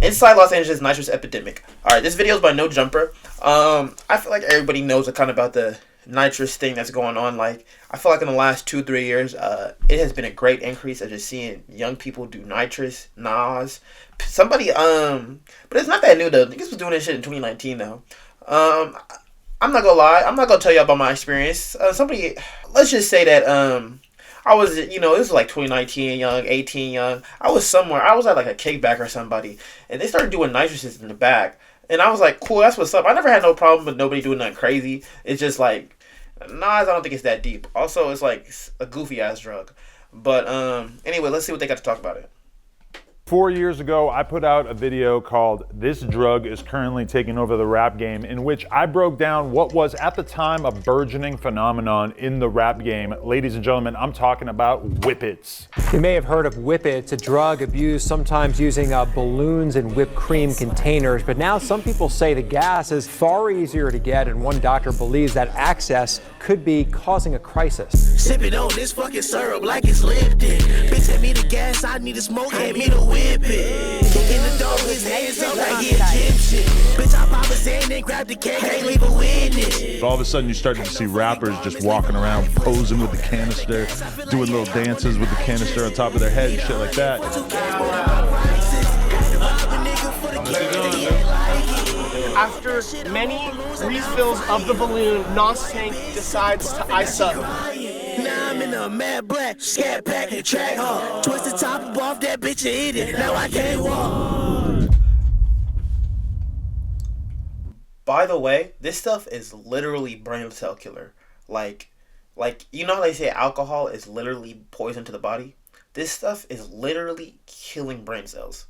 Inside Los Angeles nitrous epidemic. Alright, this video is by No Jumper. I feel like everybody knows kind of about the nitrous thing that's going on. Like, I feel like in the last 2-3 years, it has been a great increase of just seeing young people do nitrous, Nos. Somebody, but it's not that new though. Niggas was doing this shit in 2019 though. I'm not gonna lie. I'm not gonna tell you about my experience. Let's just say that, I was, it was like 2019 young, 18 young. I was somewhere. I was at like a kickback or somebody, and they started doing nitrous's in the back. And I was like, cool, that's what's up. I never had no problem with nobody doing nothing crazy. It's just like, Nas, I don't think it's that deep. Also, it's like a goofy ass drug. But anyway, let's see what they got to talk about it. 4 years ago, I put out a video called "This Drug is Currently Taking Over the Rap Game," in which I broke down what was at the time a burgeoning phenomenon in the rap game. Ladies and gentlemen, I'm talking about Whippets. You may have heard of Whippets, a drug abused sometimes using balloons and whipped cream containers, but now some people say the gas is far easier to get, and one doctor believes that access could be causing a crisis. Sipping on this fucking syrup like it's Lipton. Bitch, hand me the gas, I need to smoke, hand me the whip it. In the door, his hands up like he Egyptian. Bitch, I pop his hand and grab the cake, can't leave a witness. All of a sudden, you started to see rappers just walking around, posing with the canister, doing little dances with the canister on top of their head and shit like that. After many refills of the balloon, Nos Tank decides to ice up. Now I'm in a mad black scat pack and track hard. Twist the top off that bitch and eat it. Now I can't walk. By the way, this stuff is literally brain cell killer. Like you know how they say alcohol is literally poison to the body? This stuff is literally killing brain cells.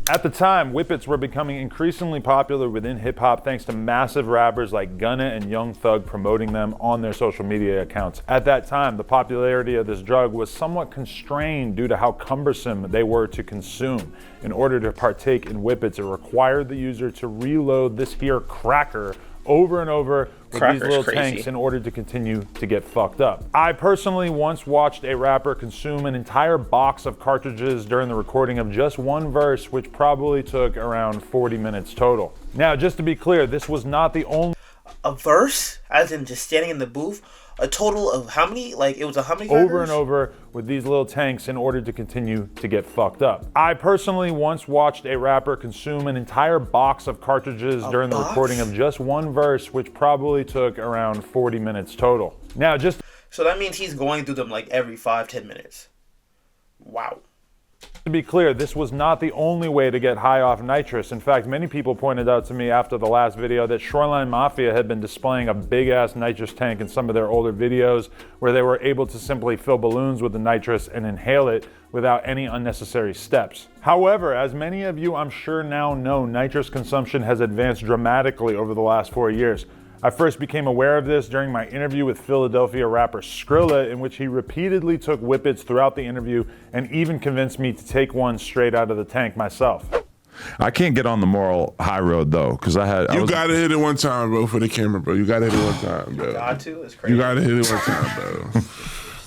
At the time, Whippets were becoming increasingly popular within hip-hop thanks to massive rappers like Gunna and Young Thug promoting them on their social media accounts. At that time, the popularity of this drug was somewhat constrained due to how cumbersome they were to consume. In order to partake in Whippets, it required the user to reload this here cracker over and over with these little tanks in order to continue to get fucked up. I personally once watched a rapper consume an entire box of cartridges during the recording of just one verse, which probably took around 40 minutes total. Now, just to be clear, this was not the only... A verse? As in just standing in the booth? A total of how many? Like, it was how many over and over with these little tanks in order to continue to get fucked up. I personally once watched a rapper consume an entire box of cartridges during the recording of just one verse, which probably took around 40 minutes total. Now, just... So that means he's going through them like every 5-10 minutes. Wow. To be clear, this was not the only way to get high off nitrous. In fact, many people pointed out to me after the last video that Shoreline Mafia had been displaying a big-ass nitrous tank in some of their older videos where they were able to simply fill balloons with the nitrous and inhale it without any unnecessary steps. However, as many of you I'm sure now know, nitrous consumption has advanced dramatically over the last 4 years. I first became aware of this during my interview with Philadelphia rapper Skrilla, in which he repeatedly took Whippets throughout the interview and even convinced me to take one straight out of the tank myself. I can't get on the moral high road though, because You gotta hit it one time, bro, for the camera, bro. You gotta hit it one time, bro. Got to? It's crazy. You gotta hit it one time, bro.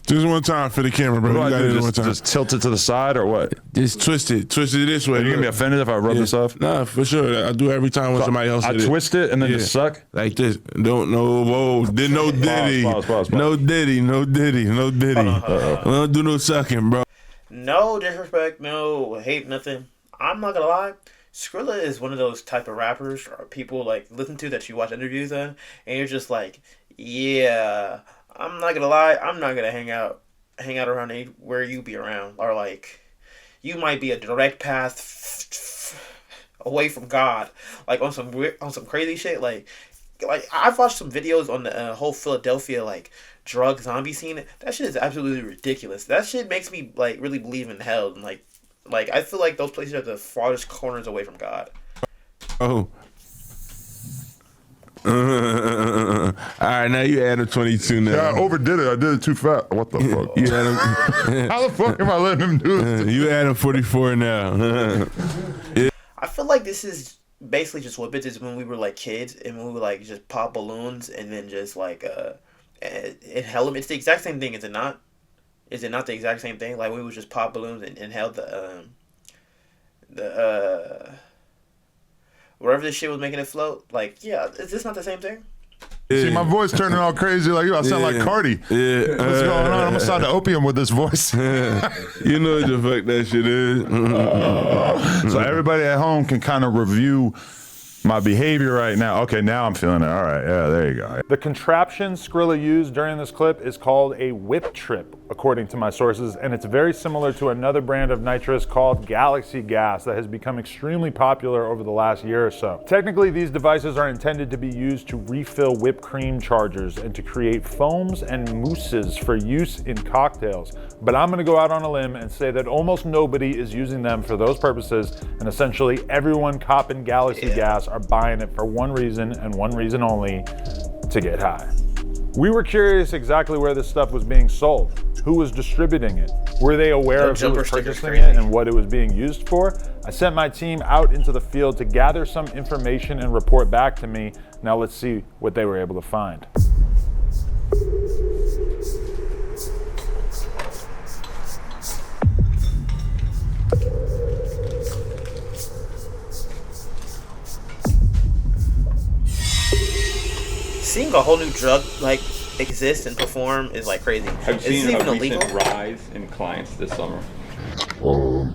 Just one time for the camera, bro. You gotta hit it one time. Just tilt it to the side or what? Just twist it this way. Are you gonna be offended if I rub this off? Nah, for sure. I do every time when somebody else hit it. I twist it and then just suck? Like this. Don't know. Whoa. Did no diddy. Pause. No diddy. No diddy. No diddy. We don't do no sucking, bro. No disrespect, no hate, nothing. I'm not gonna lie. Skrilla is one of those type of rappers or people like listen to that you watch interviews on, and you're just like, yeah, I'm not gonna lie, I'm not gonna hang out around where you be around, or like, you might be a direct path away from God, like on some crazy shit. Like I've watched some videos on the whole Philadelphia like drug zombie scene. That shit is absolutely ridiculous. That shit makes me like really believe in hell, and like I feel like those places are the farthest corners away from God. Oh. All right, now you add him 22 now. Yeah, I overdid it. I did it too fast. What the fuck? You add him. How the fuck am I letting him do this? You add him 44 now. I feel like this is basically just Whippets is when we were like kids and when we would like just pop balloons and then just like inhale them. It's the exact same thing, is it not? Is it not the exact same thing? Like we would just pop balloons and inhale the whatever this shit was making it float. Like, yeah, is this not the same thing? Yeah. See, my voice turning all crazy like you. I sound like Cardi. Yeah. What's going on? I'm gonna start the opium with this voice. You know what the fuck that shit is. So everybody at home can kind of review my behavior right now. Okay, now I'm feeling it. All right, yeah, there you go. The contraption Skrilla used during this clip is called a whip trip, according to my sources, and it's very similar to another brand of nitrous called Galaxy Gas that has become extremely popular over the last year or so. Technically, these devices are intended to be used to refill whipped cream chargers and to create foams and mousses for use in cocktails. But I'm gonna go out on a limb and say that almost nobody is using them for those purposes, and essentially everyone copping Galaxy Gas are buying it for one reason and one reason only: to get high. We were curious exactly where this stuff was being sold, who was distributing it, were they aware of who was purchasing it and what it was being used for. I sent my team out into the field to gather some information and report back to me. Now let's see what they were able to find. Seeing a whole new drug like exist and perform is like crazy. Have you seen a recent rise in clients this summer? No,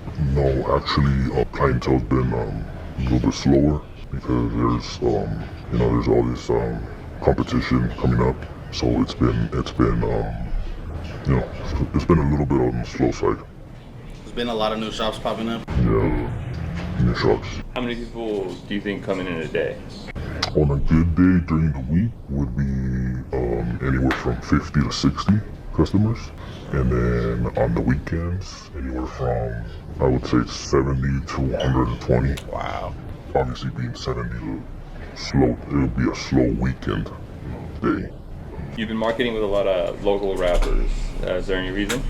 actually, clientele's been a little bit slower because there's there's all this competition coming up. So it's been a little bit on the slow side. There's been a lot of new shops popping up. Yeah, new shops. How many people do you think come in a day? On a good day during the week would be anywhere from 50 to 60 customers. And then on the weekends, anywhere from, I would say, 70 to 120. Wow. Obviously being 70, slow, it would be a slow weekend day. You've been marketing with a lot of local rappers. Is there any reason?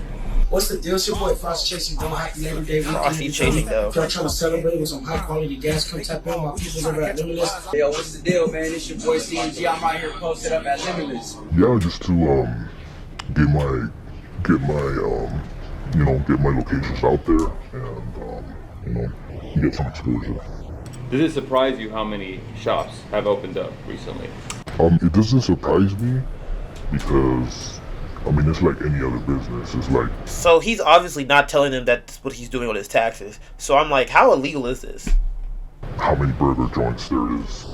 What's the deal? It's your boy Frosty Chasing. Don't happen every day. Frosty Chasing, though. If y'all trying to celebrate with some high quality gas, come tap in. My people's over at Limitless. Yo, what's the deal, man? It's your boy CNG. I'm out here posted up at Limitless. Yeah, just to get my locations out there and get some exposure. Does it surprise you how many shops have opened up recently? It doesn't surprise me because it's like any other business. It's like, so he's obviously not telling them that's what he's doing on his taxes. So I'm like, how illegal is this? How many burger joints there is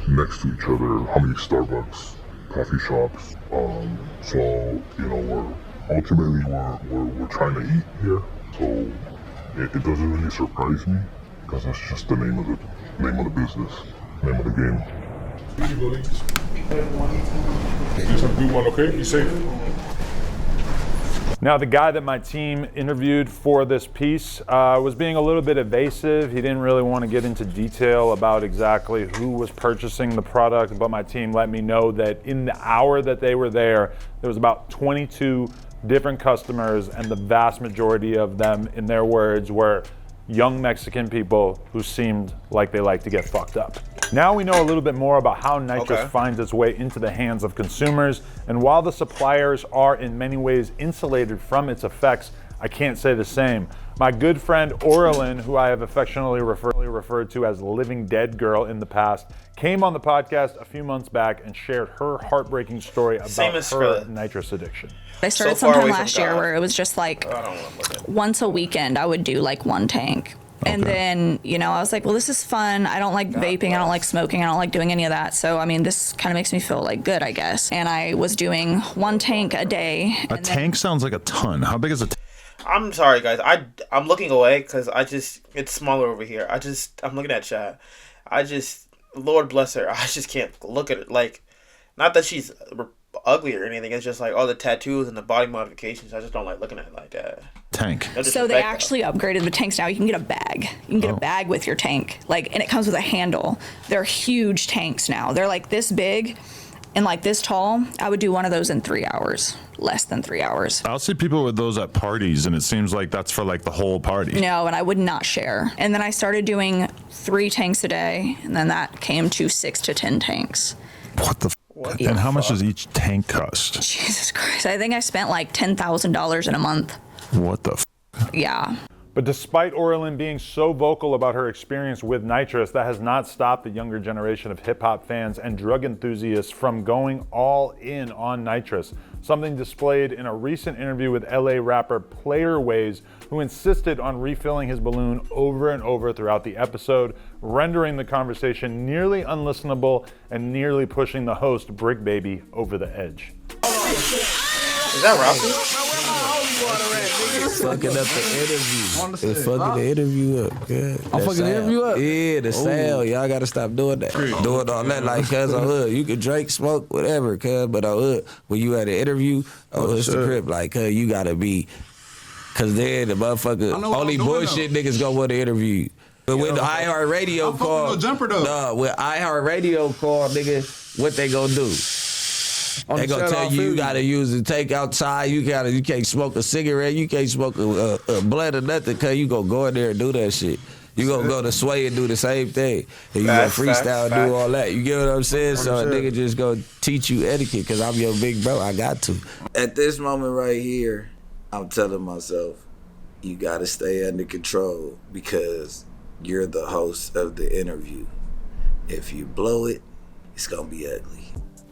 next to each other? How many Starbucks, coffee shops? So we're trying to eat here. So it doesn't really surprise me because that's just the name of the business, name of the game. Here you go, ladies. Just have a good one, okay? Be safe. Now, the guy that my team interviewed for this piece was being a little bit evasive. He didn't really want to get into detail about exactly who was purchasing the product, but my team let me know that in the hour that they were there was about 22 different customers, and the vast majority of them, in their words, were young Mexican people who seemed like they like to get fucked up. Now we know a little bit more about how nitrous finds its way into the hands of consumers, and while the suppliers are in many ways insulated from its effects, I can't say the same. My good friend Orlin, who I have affectionately referred to as Living Dead Girl in the past, came on the podcast a few months back and shared her heartbreaking story about her nitrous addiction. I started sometime last year where it was just like once a weekend I would do like one tank. And then, I was like, well, this is fun. I don't like vaping. I don't like smoking. I don't like doing any of that. So, this kind of makes me feel like good, I guess. And I was doing one tank a day. A tank sounds like a ton. How big is a tank? I'm sorry, guys. I'm looking away because it's smaller over here. I'm looking at chat. Lord bless her. I just can't look at it. Like, not that she's ugly or anything. It's just like all the tattoos and the body modifications. I just don't like looking at it like that. Tank. So they actually upgraded the tanks now. You can get a bag. You can get a bag with your tank. And it comes with a handle. They're huge tanks now. They're like this big and like this tall. I would do one of those in 3 hours. Less than 3 hours. I'll see people with those at parties, and it seems like that's for like the whole party. No, and I would not share. And then I started doing 3 tanks a day, and then that came to 6 to 10 tanks. What the? And how much does each tank cost? Jesus Christ. I think I spent like $10,000 in a month. What the Yeah. But despite Orlin being so vocal about her experience with nitrous, that has not stopped the younger generation of hip-hop fans and drug enthusiasts from going all in on nitrous, something displayed in a recent interview with LA rapper Player Ways, who insisted on refilling his balloon over and over throughout the episode, rendering the conversation nearly unlistenable and nearly pushing the host, Brick Baby, over the edge. Is that Ralphie? It's fucking up the interview. It's fucking the interview up. Yeah. I'm fucking the interview up? Yeah, the sound. Y'all gotta stop doing that. Doing all that like, cuz on hood. You can drink, smoke, whatever, cuz, but on hood, when you at an interview, it's the crib, like, cuz, you gotta be, cuz then the motherfucker, only bullshit niggas gonna want to interview you. But when the iHeartRadio call, when iHeartRadio call, nigga, what they gonna do? They gonna tell you gotta use the take outside. You can't smoke a cigarette. You can't smoke a blunt or nothing. Cause you gonna go in there and do that shit. You gonna go to Sway and do the same thing. And you gonna freestyle and do all that. You get what I'm saying? So a nigga just gonna teach you etiquette. Cause I'm your big bro. I got to. At this moment right here, I'm telling myself, you gotta stay under control because you're the host of the interview. If you blow it, it's gonna be ugly.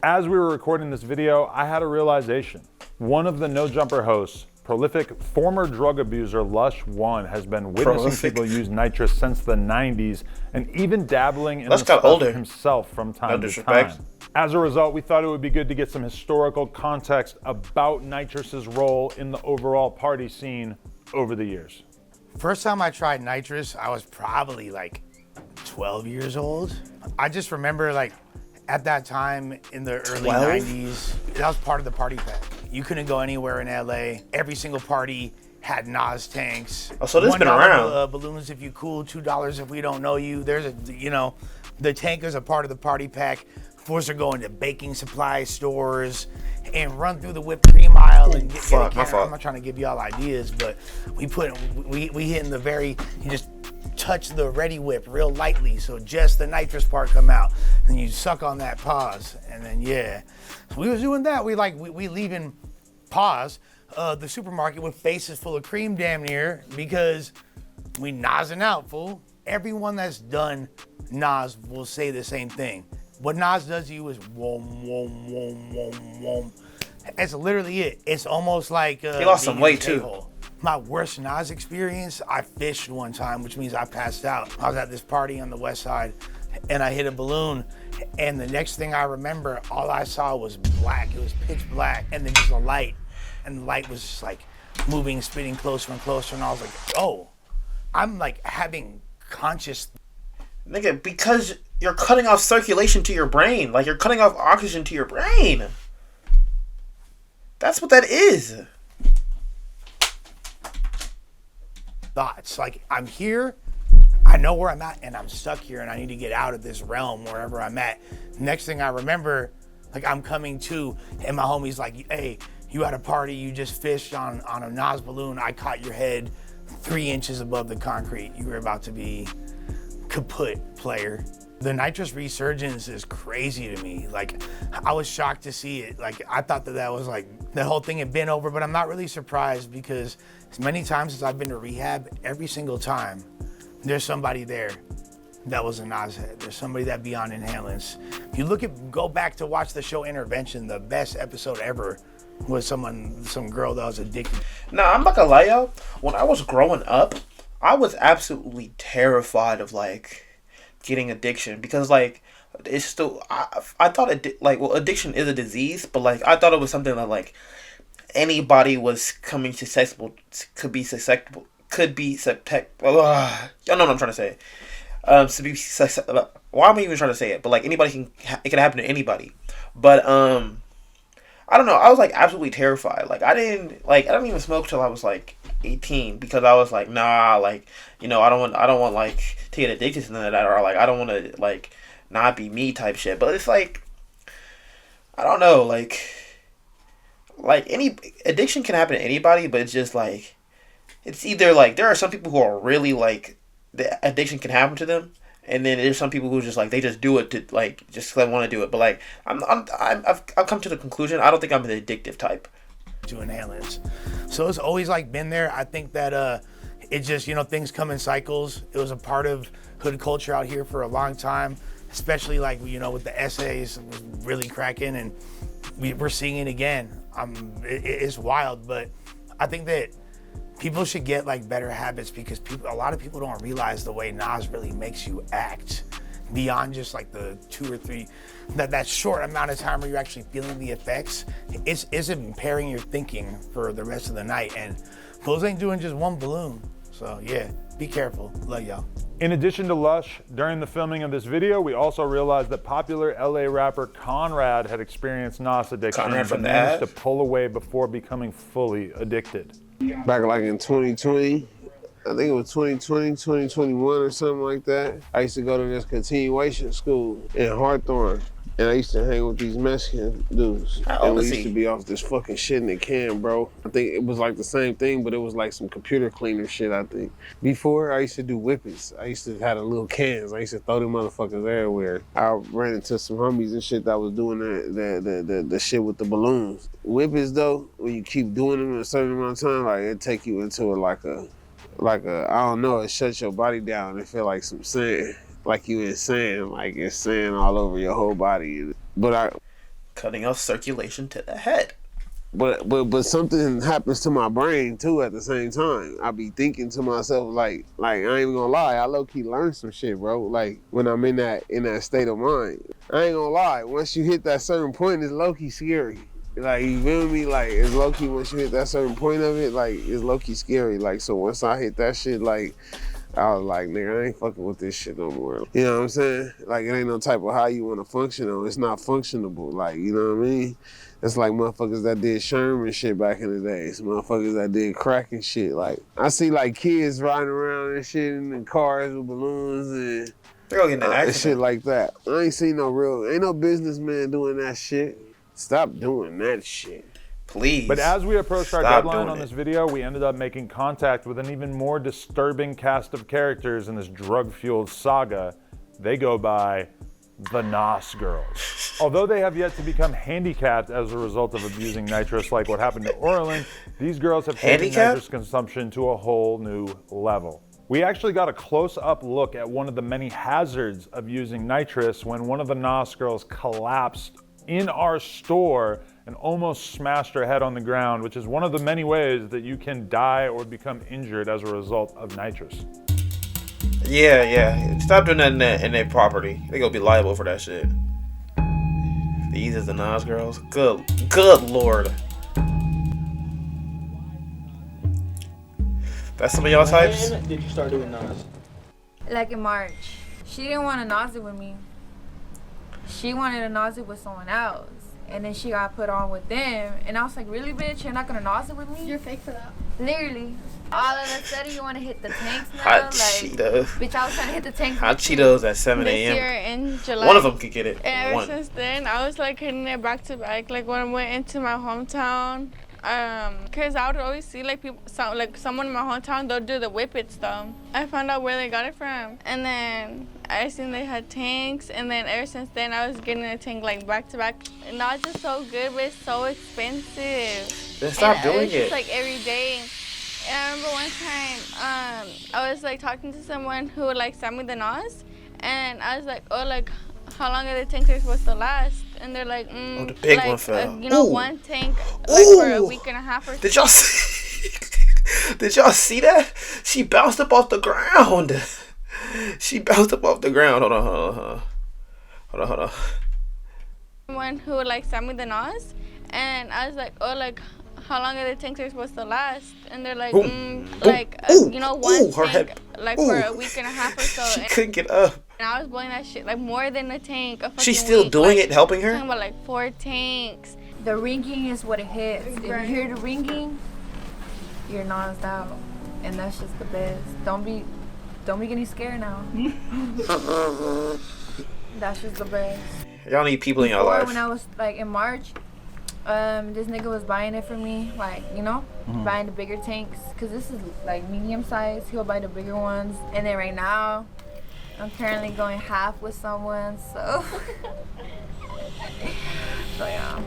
As we were recording this video, I had a realization. One of the No Jumper hosts, prolific former drug abuser Lush One, has been witnessing people use nitrous since the 90s and even dabbling in the stuff himself from time to time. As a result, we thought it would be good to get some historical context about nitrous's role in the overall party scene over the years. First time I tried nitrous, I was probably like 12 years old. I just remember like at that time in the early 90s, that was part of the party pack. You couldn't go anywhere in LA. Every single party had Nos tanks. Oh, so this has been around. Balloons if you cool, $2 if we don't know you. There's the tank is a part of the party pack. Force are going to baking supply stores and run through the whipped cream aisle and get a can. I'm not trying to give y'all ideas, but we hit in the very, you just touch the Ready Whip real lightly, so just the nitrous part come out, and you suck on that pause, and then so we was doing that. We leaving pause the supermarket with faces full of cream damn near because we nozzing out, fool. Everyone that's done Nos will say the same thing. What Nos does to you is wom wom wom wom wom. It's literally it. It's almost like he lost some weight too. My worst Nos experience, I fished one time, which means I passed out. I was at this party on the west side and I hit a balloon, and the next thing I remember, all I saw was black. It was pitch black, and then just a light, and the light was just like moving, spinning closer and closer, and I was like, oh, I'm like having conscious. Nigga, because you're cutting off circulation to your brain. Like, you're cutting off oxygen to your brain. That's what that is. Thoughts like I'm here, I know where I'm at, and I'm stuck here, and I need to get out of this realm wherever I'm at. Next thing I remember, like I'm coming to, and my homie's like, hey, you at a party, you just fished on a Nos balloon, I caught your head 3 inches above the concrete. You were about to be kaput, player. The nitrous resurgence is crazy to me. Like, I was shocked to see it. Like, I thought that was like, the whole thing had been over, but I'm not really surprised because as many times as I've been to rehab, every single time, there's somebody there that was a Nos head. There's somebody that be on inhalants. If you go back to watch the show Intervention, the best episode ever was some girl that was addicted. Nah, I'm not gonna lie, y'all. When I was growing up, I was absolutely terrified of like getting addiction because like it's still I thought addiction is a disease, but like I thought it was something that like anybody was coming susceptible could be susceptible. Y'all know what I'm trying to say. Why am I even trying to say it? But like anybody it can happen to anybody. But I don't know. I was like absolutely terrified. Like I didn't even smoke till I was like 18 because I was like, nah, like, you know, I don't want like to get addicted to that, or like I don't want to like not be me type shit. But it's like, I don't know, like any addiction can happen to anybody, but it's just like, it's either like there are some people who are really like the addiction can happen to them, And then there's some people who just like they just do it to like just because they want to do it. But like I've come to the conclusion I don't think I'm the addictive type. To inhalants, so it's always like been there. I think that it just things come in cycles. It was a part of hood culture out here for a long time, especially like with the essays was really cracking, and we're seeing it again. It's wild, but I think that people should get like better habits because a lot of people don't realize the way Nas really makes you act beyond just like the 2 or 3, that short amount of time where you're actually feeling the effects. It's impairing your thinking for the rest of the night, and those ain't doing just one balloon. So yeah, be careful. Love y'all. In addition to Lush, during the filming of this video, we also realized that popular LA rapper Conrad had experienced Nos addiction, but managed to pull away before becoming fully addicted. Back like in 2020, I think it was 2020, 2021 or something like that. I used to go to this continuation school in Hawthorne. And I used to hang with these Mexican dudes. And we used to be off this fucking shit in the can, bro. I think it was like the same thing, but it was like some computer cleaner shit, I think. Before, I used to do whippets. I used to have the little cans. I used to throw them motherfuckers everywhere. I ran into some homies and shit that was doing the shit with the balloons. Whippets, though, when you keep doing them in a certain amount of time, like it take you into like a, I don't know, it shuts your body down. It feel like some sand. Like you in sand, like it's sand all over your whole body. But cutting off circulation to the head. But something happens to my brain too at the same time. I be thinking to myself like I ain't even gonna lie, I low key learned some shit, bro. Like when I'm in that state of mind. I ain't gonna lie, once you hit that certain point, it's low key scary. Like you feel me? Like it's low key once you hit that certain point of it, like it's low key scary. Like so once I hit that shit, like I was like, nigga, I ain't fucking with this shit no more. You know what I'm saying? Like, it ain't no type of how you want to function on. It's not functionable. Like, you know what I mean? It's like motherfuckers that did Sherman shit back in the days. Motherfuckers that did crack and shit. Like, I see, like, kids riding around and shit in the cars with balloons and they're gonna get in an accident. Shit like that. I ain't seen ain't no businessman doing that shit. Stop doing that shit. Please. But as we approached our deadline on this video, we ended up making contact with an even more disturbing cast of characters in this drug-fueled saga. They go by the Nos Girls. Although they have yet to become handicapped as a result of abusing nitrous like what happened to Orlin, these girls have taken nitrous consumption to a whole new level. We actually got a close-up look at one of the many hazards of using nitrous when one of the Nos Girls collapsed in our store and almost smashed her head on the ground, which is one of the many ways that you can die or become injured as a result of nitrous. Yeah. Stop doing that in their property. They gonna be liable for that shit. These is the Nos Girls. Good lord. That's some of y'all types? When did you start doing Nos? Like in March. She didn't want a Nos with me. She wanted a Nos with someone else. And then she got put on with them. And I was like, really, bitch? You're not gonna Nos with me? You're fake for that. Literally. All of a sudden, you want to hit the tanks now? Hot Cheetos. Bitch, I was trying to hit the tanks. Hot Cheetos at 7 This year a.m. in July. One of them could get it. And ever since then, I was like hitting it back to back. Like when I went into my hometown, cause I would always see like people, someone in my hometown, they'll do the whippets though. I found out where they got it from, and then I seen they had tanks, and then ever since then I was getting a tank like back to back. Not just so good, but it's so expensive. Then stop doing it. It's like every day. And I remember one time, I was like talking to someone who would like send me the Nos, and I was like, oh, like how long are the tanks supposed to last? And they're like, the big like, one fell. One tank like for a week and a half or so. Did y'all see? Did y'all see that? She bounced up off the ground. Hold on. Someone who would like send me the Nos, and I was like, oh, like how long are the tanks supposed to last? And they're like, one tank like for a week and a half or so. She couldn't get up. And I was blowing that shit like more than a tank. She's still doing it, helping her? I'm talking about like 4 tanks. The ringing is what it hits. If you hear the ringing, you're nosed out, and that's just the best. Don't be getting scared now. That's just the best. Y'all need people in your life. When I was like in March, this nigga was buying it for me, like, buying the bigger tanks, cause this is like medium size. He'll buy the bigger ones, and then right now, I'm currently going half with someone, so. So yeah.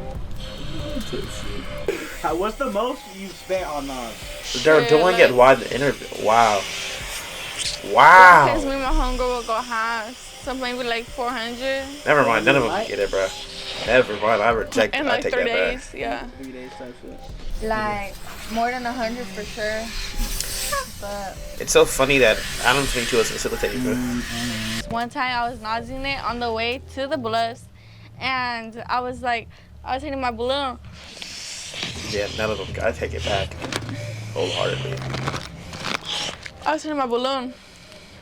What's the most you spent on They're doing it while the interview. Wow. Because me and my homegirl will go halves. So maybe like 400. Never mind. None of them get it, bro. Never mind. I reject it. In I like take 3 that days, back. yeah. 3 days type shit. Like, more than 100 for sure. But It's so funny that Adam's being too facilitating, bro. One time I was nauseating it on the way to the bluffs, and I was hitting my balloon. Yeah, none of them. I take it back wholeheartedly. I was hitting my balloon,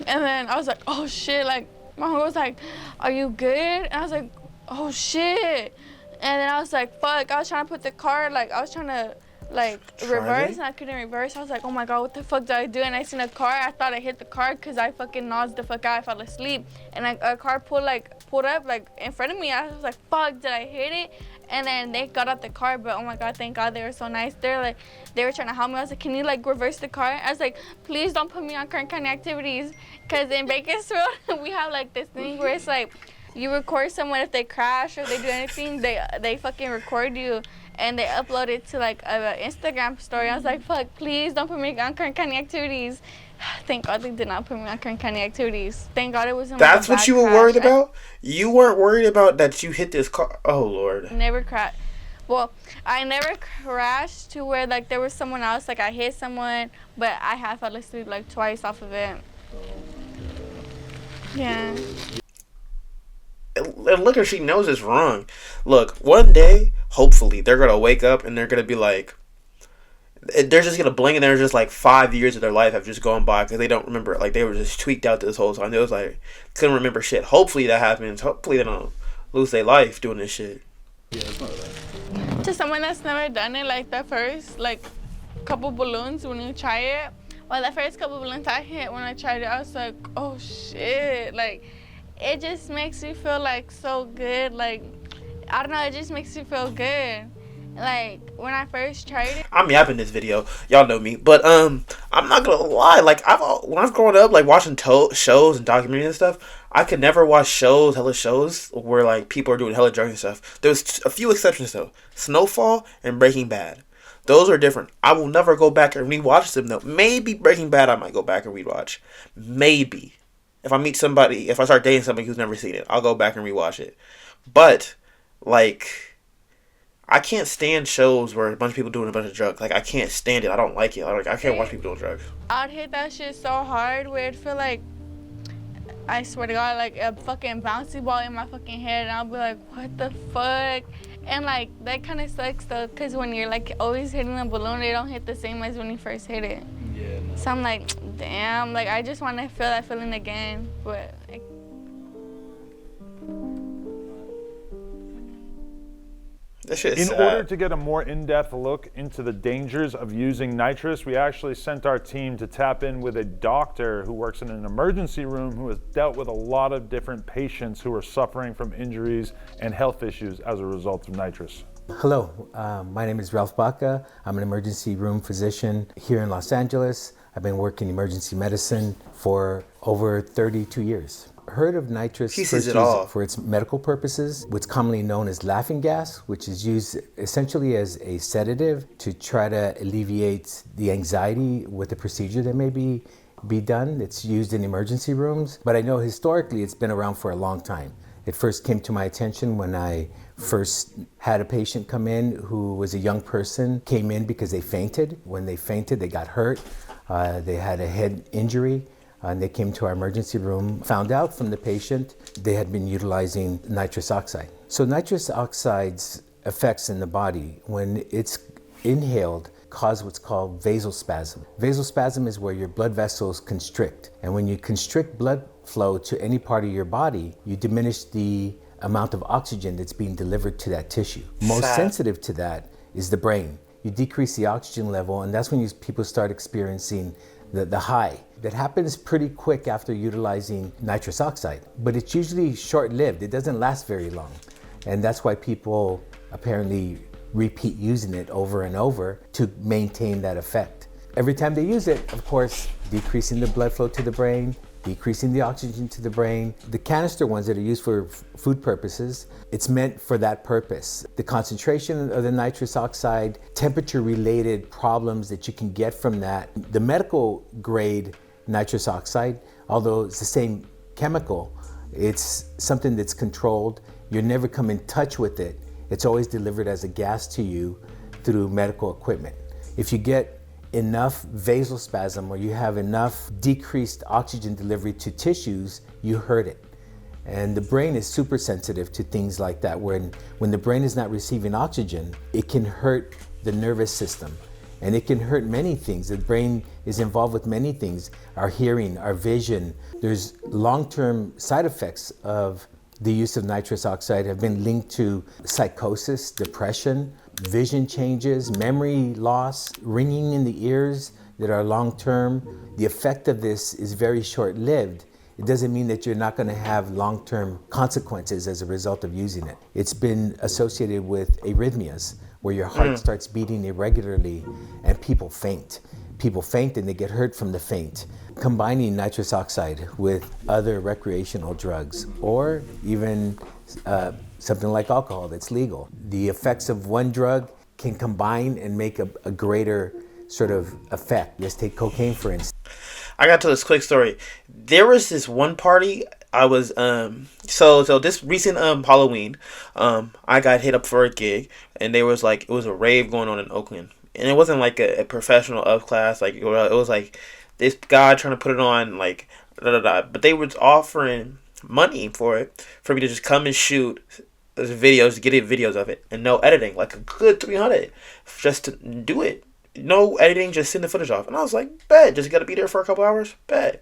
and then I was like, oh shit, like, my homie was like, are you good? And I was like, oh shit. And then I was like, fuck, I was trying to put the car, like, I was trying to, like, reverse, and I couldn't reverse. I was like, oh my God, what the fuck did I do? And I seen a car, I thought I hit the car because I fucking nosed the fuck out, I fell asleep. And a car pulled up, like, in front of me. I was like, fuck, did I hit it? And then they got out the car, but oh my God, thank God, they were so nice. They were trying to help me. I was like, can you like reverse the car? I was like, please don't put me on Kern County activities. Cause in Bakersfield, we have like this thing where it's like, you record someone if they crash or they do anything, they fucking record you and they upload it to like an Instagram story. I was like, fuck, please don't put me on Kern County activities. Thank God they did not put me on Kern County activities. Thank God it wasn't. That's like what you were crash. worried about? You weren't worried about that you hit this car? Oh, Lord. Never crashed. Well, I never crashed to where like there was someone else, like I hit someone, but I have fell asleep like twice off of it. Yeah. And look, if she knows it's wrong. Look, one day, hopefully, they're going to wake up and they're going to be like, they're just going to blink and they're just like 5 years of their life have just gone by because they don't remember it. Like, they were just tweaked out this whole time. They was like, couldn't remember shit. Hopefully that happens. Hopefully they don't lose their life doing this shit. Yeah, it's not that. To someone that's never done it, like the first like couple balloons when you try it, well, the first couple balloons I hit when I tried it, I was like, oh shit, like it just makes you feel like so good, like I don't know, it just makes you feel good. Like when I first tried it, I'm yapping this video, y'all know me, but I'm not gonna lie. Like when I've grown up, like watching shows and documentaries and stuff, I could never watch hella shows where like people are doing hella drugs and stuff. There's a few exceptions though: Snowfall and Breaking Bad. Those are different. I will never go back and rewatch them though. Maybe Breaking Bad I might go back and rewatch. Maybe if I meet somebody, if I start dating somebody who's never seen it, I'll go back and rewatch it. But like, I can't stand shows where a bunch of people doing a bunch of drugs. Like, I can't stand it. I don't like it. I can't watch people doing drugs. I'd hit that shit so hard where it'd feel like, I swear to God, like a fucking bouncy ball in my fucking head, and I'll be like, what the fuck? And like, that kind of sucks though, because when you're like always hitting a balloon, they don't hit the same as when you first hit it. Yeah. No. So I'm like, damn, like I just want to feel that feeling again, but like, In order to get a more in-depth look into the dangers of using nitrous, we actually sent our team to tap in with a doctor who works in an emergency room who has dealt with a lot of different patients who are suffering from injuries and health issues as a result of nitrous. Hello, my name is Ralph Baca. I'm an emergency room physician here in Los Angeles. I've been working emergency medicine for over 32 years. Heard of nitrous first used for its medical purposes, what's commonly known as laughing gas, which is used essentially as a sedative to try to alleviate the anxiety with the procedure that may be done. It's used in emergency rooms, but I know historically it's been around for a long time. It first came to my attention when I first had a patient come in who was a young person, came in because they fainted. When they fainted, they got hurt. They had a head injury. And they came to our emergency room, found out from the patient they had been utilizing nitrous oxide. So nitrous oxide's effects in the body, when it's inhaled, cause what's called vasospasm. Vasospasm is where your blood vessels constrict. And when you constrict blood flow to any part of your body, you diminish the amount of oxygen that's being delivered to that tissue. Most sensitive to that is the brain. You decrease the oxygen level, and that's when people start experiencing the high. That happens pretty quick after utilizing nitrous oxide, but it's usually short-lived. It doesn't last very long. And that's why people apparently repeat using it over and over to maintain that effect. Every time they use it, of course, decreasing the blood flow to the brain, decreasing the oxygen to the brain. The canister ones that are used for food purposes, it's meant for that purpose. The concentration of the nitrous oxide, temperature-related problems that you can get from that. The medical grade nitrous oxide, although it's the same chemical, it's something that's controlled. You never come in touch with it. It's always delivered as a gas to you through medical equipment. If you get enough vasospasm or you have enough decreased oxygen delivery to tissues, you hurt it. And the brain is super sensitive to things like that. When the brain is not receiving oxygen, it can hurt the nervous system. And it can hurt many things. The brain is involved with many things. Our hearing, our vision. There's long-term side effects of the use of nitrous oxide have been linked to psychosis, depression, vision changes, memory loss, ringing in the ears that are long-term. The effect of this is very short-lived. It doesn't mean that you're not going to have long-term consequences as a result of using it. It's been associated with arrhythmias, where your heart starts beating irregularly and people faint. People faint and they get hurt from the faint. Combining nitrous oxide with other recreational drugs, or even something like alcohol that's legal. The effects of one drug can combine and make a greater sort of effect. Let's take cocaine, for instance. I got to this quick story. There was this one party I was so this recent Halloween, I got hit up for a gig, and there was like, it was a rave going on in Oakland, and it wasn't like a professional of class, like it was like this guy trying to put it on, like but they were offering money for it, for me to just come and shoot videos, get videos of it, and no editing, like a good 300 just to do it. No editing, just send the footage off. And I was like, bet, just gotta be there for a couple hours, bet.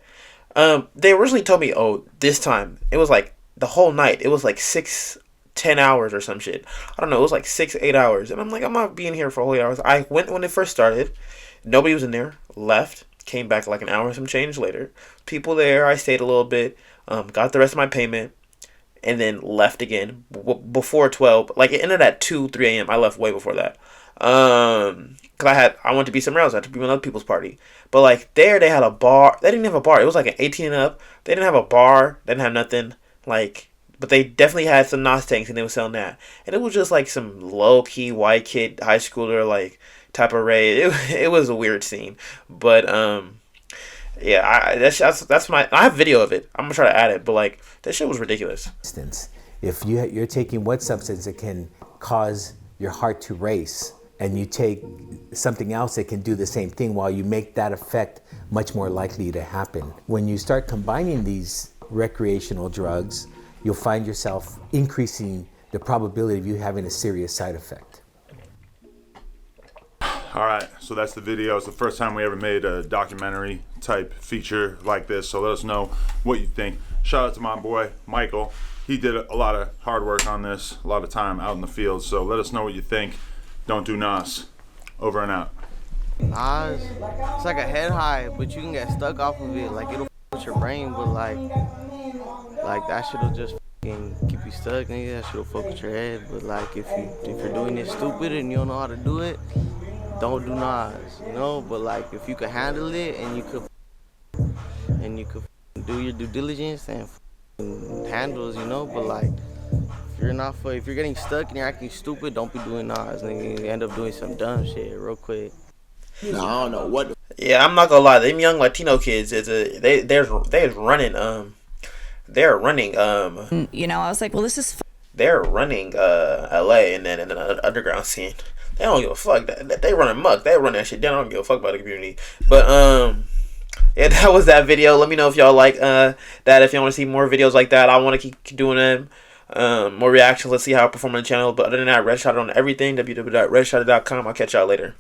They originally told me, oh, this time, it was like the whole night, it was like 10 hours or some shit. I don't know, it was like 6-8 hours. And I'm like, I'm not being here for a whole 8 hours. I went when it first started, nobody was in there, left, came back like an hour and some change later. People there, I stayed a little bit, got the rest of my payment, and then left again before 12. Like, it ended at 2-3 a.m. I left way before that. Cause I wanted to be somewhere else. I had to be with other people's party. But like there, they had a bar. They didn't have a bar. It was like an 18 and up. They didn't have a bar. They didn't have nothing. Like, but they definitely had some Nos tanks, and they were selling that. And it was just like some low key white kid, high schooler like type of raid. It was a weird scene. But yeah, that's my. I have video of it. I'm gonna try to add it. But like that shit was ridiculous. If you're taking what substance that can cause your heart to race, and you take something else that can do the same thing, while you make that effect much more likely to happen. When you start combining these recreational drugs, you'll find yourself increasing the probability of you having a serious side effect. All right, so that's the video. It's the first time we ever made a documentary type feature like this, so let us know what you think. Shout out to my boy, Michael. He did a lot of hard work on this, a lot of time out in the field, so let us know what you think. Don't do Nos. Over and out. Nos, it's like a head high, but you can get stuck off of it. Like, it'll with your brain, but like that shit'll just keep you stuck, nigga. That shit'll fuck with your head. But like, if you're doing it stupid and you don't know how to do it, don't do Nos, you know. But like, if you could handle it and you could do your due diligence and handles, you know. But like, if you're getting stuck and you're acting stupid, don't be doing Nos, nigga. You end up doing some dumb shit real quick. No, I don't know what. Yeah, I'm not gonna lie. Them young Latino kids, they're running. They're running. You know, I was like, well, this is. They're running L.A. and then in an underground scene. They don't give a fuck. They run amok. They run that shit down. I don't give a fuck about the community. But yeah, that was that video. Let me know if y'all like that. If y'all want to see more videos like that, I want to keep doing them. More reactions. Let's see how I perform on the channel. But other than that, RegshotIt on everything. www.RegshotIt.com. I'll catch y'all later.